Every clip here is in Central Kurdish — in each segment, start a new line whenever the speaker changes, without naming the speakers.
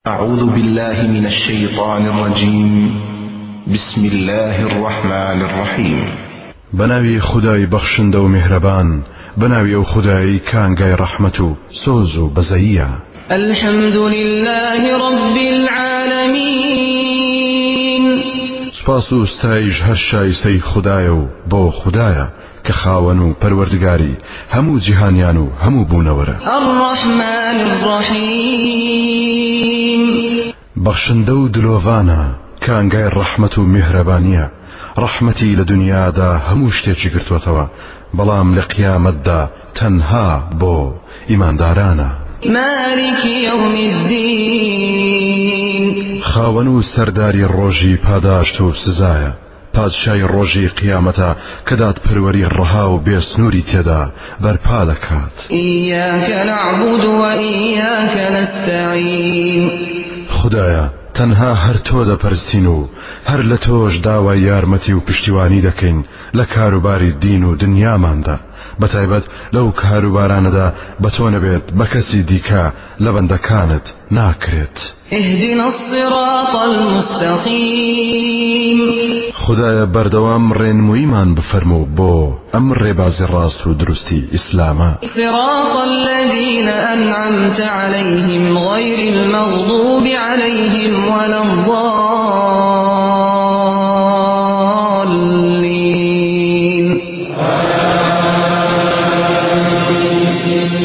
أعوذ بالله من الشيطان الرجيم. بسم الله الرحمن الرحيم.
بناوي خداي بخشند و مهربان، بناوي او خداي كانغاي رحمتو سوزو بزيا.
الحمد لله رب العالمين.
سپاسو ستایش هر شایسته خدایو بو خدایا که خاونو پروردگاری همو جهانیانو همو بونوره.
الرحمن الرحیم.
بخشندو دلووانا کانگای رحمت و مهربانیه. رحمتی لدنیا دا همو شتێکی گرتوتەوە، بەڵام لە قیامەت دا تەنها بۆ ئیماندارانە.
مالك يوم الدين.
خاوەن و سەرداری ڕۆژی پاداشت و سزایە، پادشای ڕۆژی قیامەتە کە دادپەروەری ڕەها و بێسنووری تێدا بەرپا دەکات.
إياك نعبد وإياك نستعين.
خدایە تەنها هەر تۆ دەپەرستین و هەر لە تۆش داوای یارمەتی و پشتیوانی دەکەین لە کاروباری دین و دنیاماندا، بەتایبەت لەو کاروبارانەدا بە تۆ نەبێت بە کەسی دیکە لە بەندەکانت ناکرێت.
اهدنا الصراط المستقيم.
خدایە بەردەوام ڕێنموویمان بفەرموو بۆ ئەم ڕێبازی ڕاست و دروستی ئیسلامە.
صراط الذين أنعمت عليهم غير المغضوب عليهم ولا الضالين.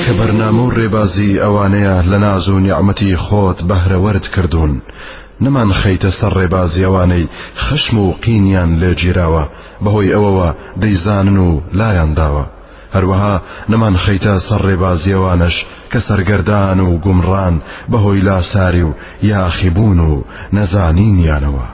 کە بەرنامە و ڕێبازی ئەوانەیە لە ناز و نیعمەتی خۆت بەهرەوەرد کردوون، نەمان خەیتە سەر ڕێبازی ئەوانەی خشم و قینیان لێ گیراوە بەهۆی ئەوەوە دەیزانن و لایان داوە، هەروەها نەمان خەیتە سەر ڕێبازی ئەوانەش کە سەرگەردان و گومڕان بەهۆی لاساری و یاخیبوون و نەزانینیانەوە.